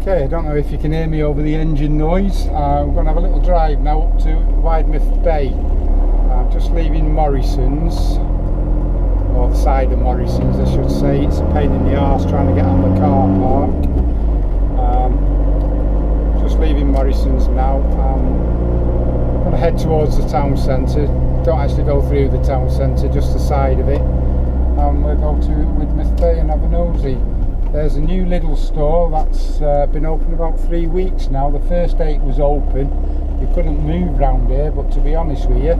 Okay, I don't know if you can hear me over the engine noise. We're going to have a little drive now up to Widemouth Bay. I'm just leaving Morrison's, or the side of Morrison's I should say. It's a pain in the arse trying to get on the car park. Just leaving Morrison's now. I'm going to head towards the town centre. Don't actually go through the town centre, just the side of it. We'll go to Widemouth Bay and have a nosy. There's a new Lidl store that's been open about 3 weeks now. The first day it was open, you couldn't move round here, but to be honest with you,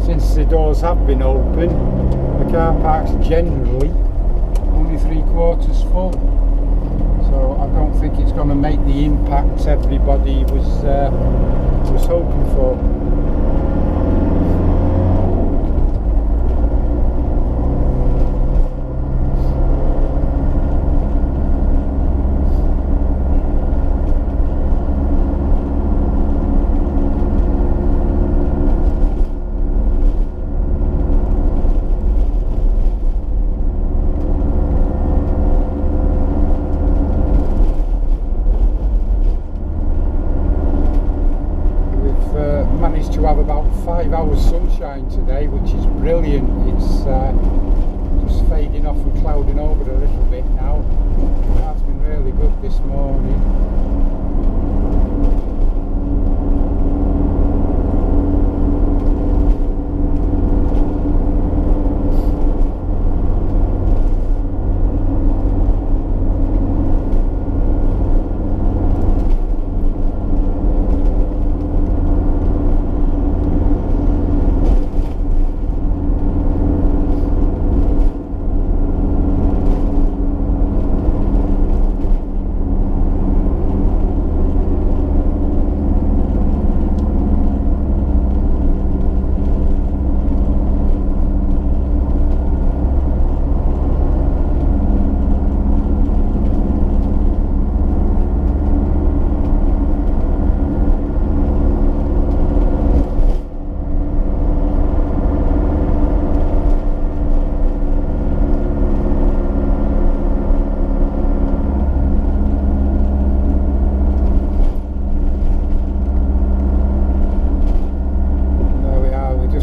since the doors have been open, the car park's generally only 3/4 full. So I don't think it's going to make the impact everybody was hoping for. Managed to have about 5 hours sunshine today, which is brilliant. It's just fading off and clouding over a little bit now. It has been really good this morning.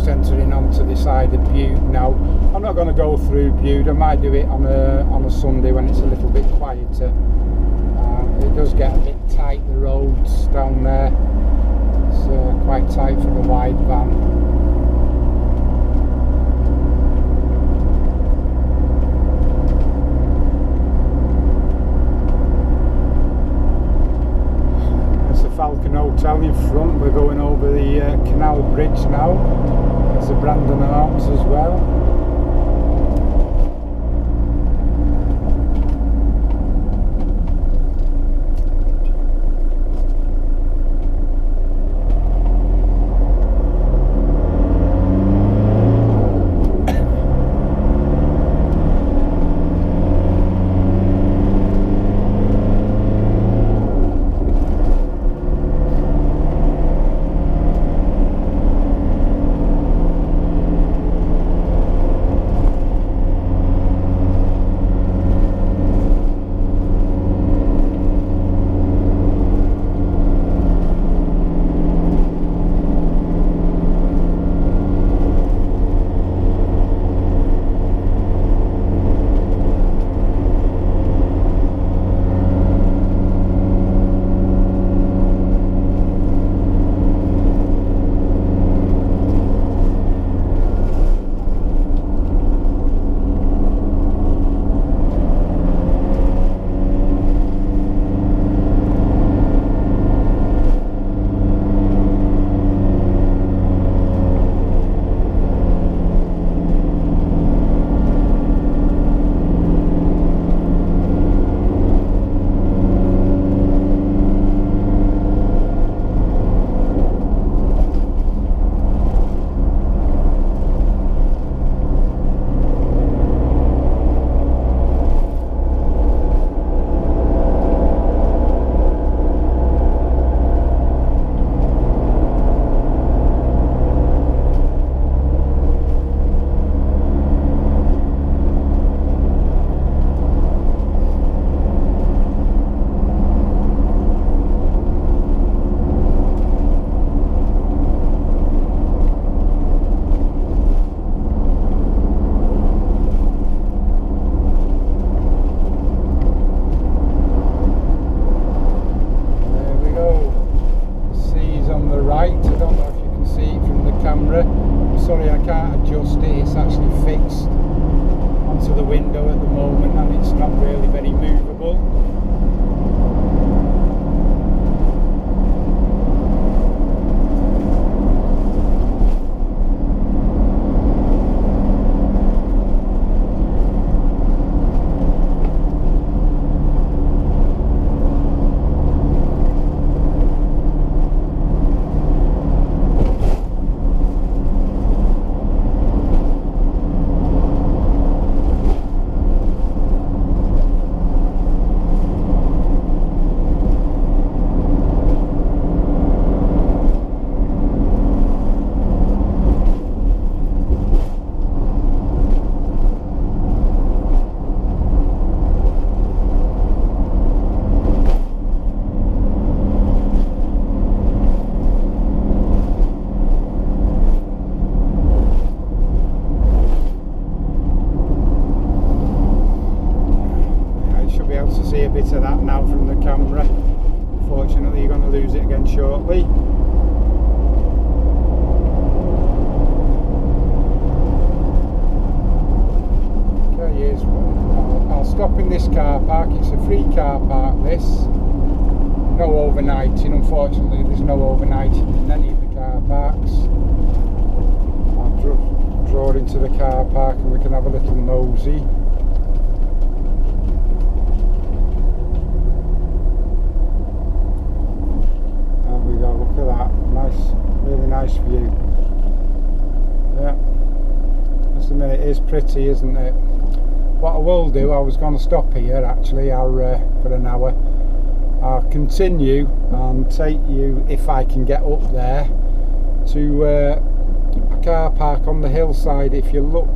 Entering onto the side of Bude now. I'm not going to go through Bude. I might do it on a Sunday when it's a little bit quieter. It does get a bit tight, the roads down there. It's quite tight for the wide van. Falcon Hotel in front. We're going over the canal bridge now. There's the Brandon Arms as well. able to see a bit of that now from the camera. Unfortunately, you're going to lose it again shortly. Okay, here's one. I'll stop in this car park. It's a free car park, this. No overnighting, unfortunately. There's no overnighting in any of the car parks. I'll draw into the car park and we can have a little nosy. There we go, look at that. Nice, really nice view. Yeah, just a minute, it is pretty, isn't it? What I will do, I was going to stop here actually for an hour. I'll continue and take you, if I can get up there, to a car park on the hillside. If you look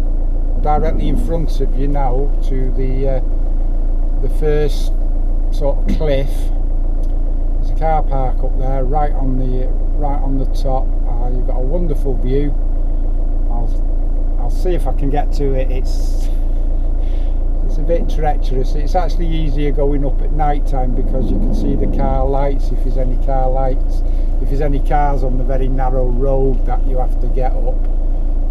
directly in front of you now to the first sort of cliff, there's a car park up there right on the top. You've got a wonderful view. I'll see if I can get to it. It's a bit treacherous. It's actually easier going up at night time because you can see the car lights, if there's any car lights, if there's any cars on the very narrow road that you have to get up.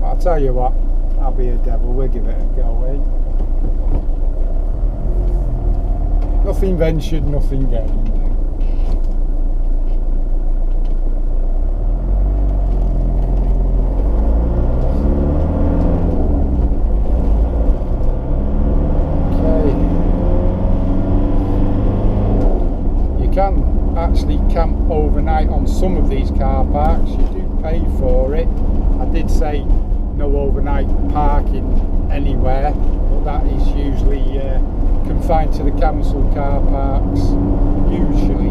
But I'll tell you what, I'll be a devil, we'll give it a go, eh? Nothing ventured, nothing gained. Actually camp overnight on some of these car parks. You do pay for it. I did say no overnight parking anywhere, but that is usually confined to the council car parks usually.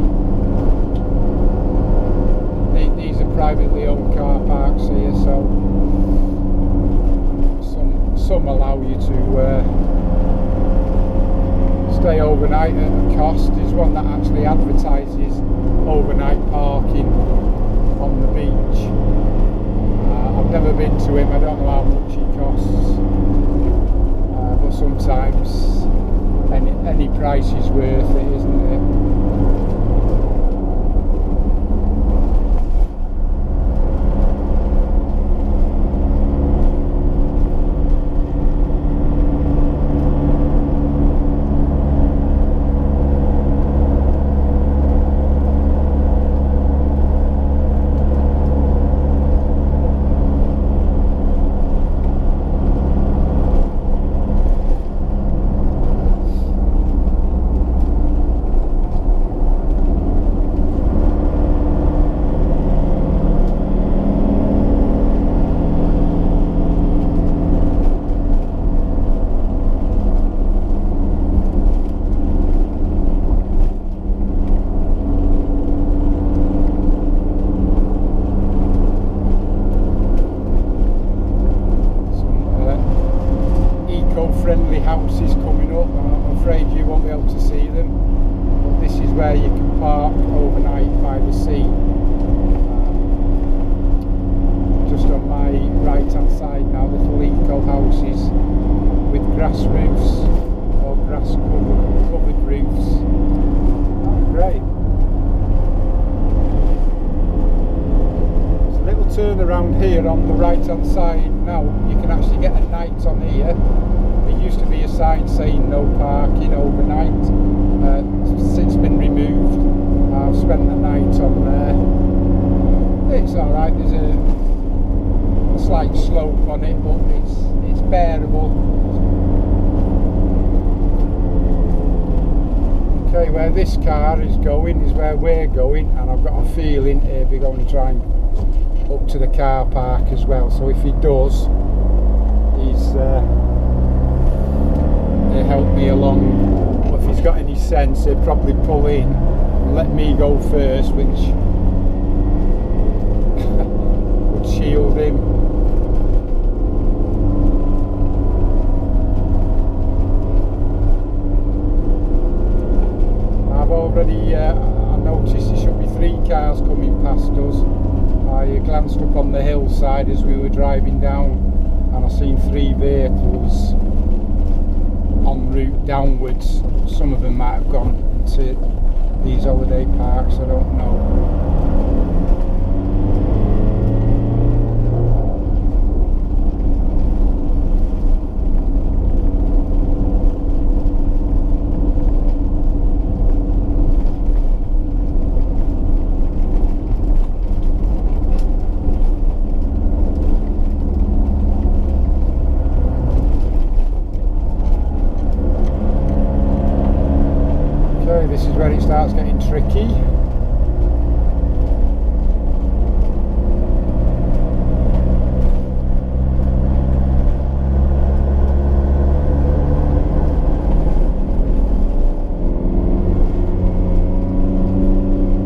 These are privately owned car parks here, so some allow you to stay overnight at a cost. There's one that actually advertises overnight parking on the beach. I've never been to him, I don't know how much it costs, but sometimes any price is worth it, isn't it? Friendly houses coming up. I'm afraid you won't be able to see them, but this is where you can park overnight by the sea. Just on my right hand side now, little eco houses with grass roofs or grass covered roofs. Oh, great. There's a little turn around here on the right hand side now. You can actually get a night on here. There used to be a sign saying no parking overnight. Since been removed. I've spent the night on there. It's alright, there's a slight slope on it, but it's bearable. Okay, where this car is going is where we're going, and I've got a feeling he'll be going to try and up to the car park as well. So if he does, he'll help me along. But if he's got any sense, he'll probably pull in and let me go first, which would shield him. I've already I noticed there should be 3 cars coming past us. I glanced up on the hillside as we were driving down, and I seen 3 vehicles. en route downwards. Some of them might have gone to these holiday parks, I don't know. This is where it starts getting tricky.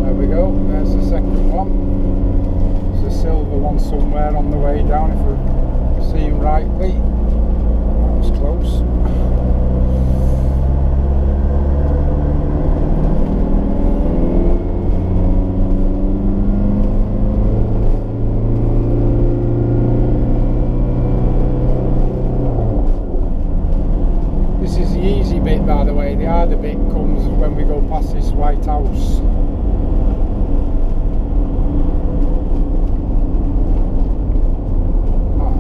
There we go, there's the second one. There's a silver one somewhere on the way down if we're seeing rightly. That was close. Easy bit, by the way. The harder bit comes when we go past this white house. Oh.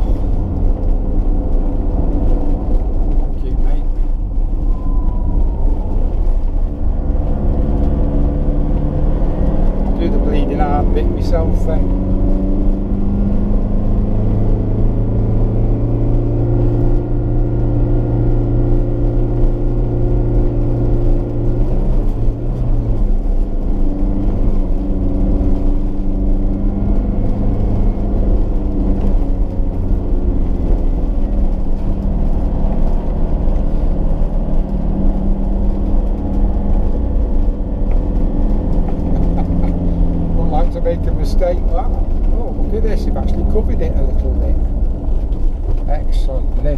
Thank you, mate. I'll do the bleeding hard bit myself then. To make a mistake. Oh, look at this, you've actually covered it a little bit. Excellent. There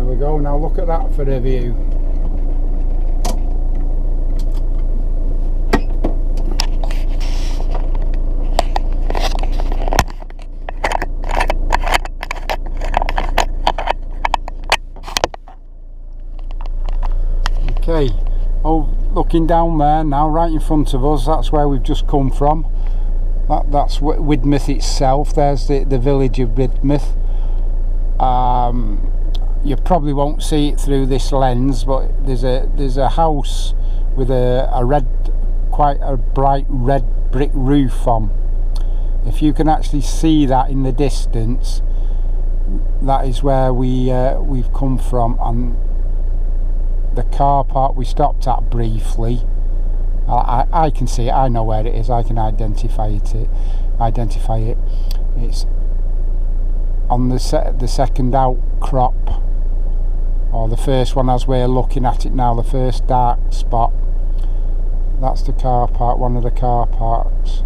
we go, now look at that for a view. Okay, oh, looking down there now, right in front of us, that's where we've just come from. That's Widemouth itself. There's the village of Widemouth. You probably won't see it through this lens, but there's a house with a red, quite a bright red brick roof on. If you can actually see that in the distance, that is where we've come from. And the car park we stopped at briefly, I can see it, I know where it is, I can identify it. It's on the second outcrop, or the first one as we're looking at it now, the first dark spot. That's the car park, one of the car parks.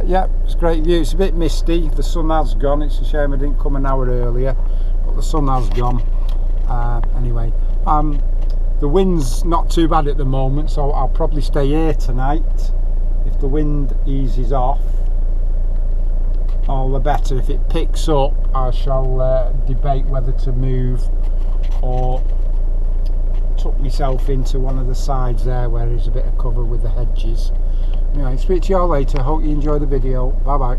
Yeah, it's a great view. It's a bit misty, the sun has gone. It's a shame I didn't come an hour earlier, but the sun has gone. Anyway, the wind's not too bad at the moment, so I'll probably stay here tonight. If the wind eases off, all the better. If it picks up, I shall debate whether to move or tuck myself into one of the sides there where there's a bit of cover with the hedges. Anyway, speak to you all later. Hope you enjoy the video. Bye bye.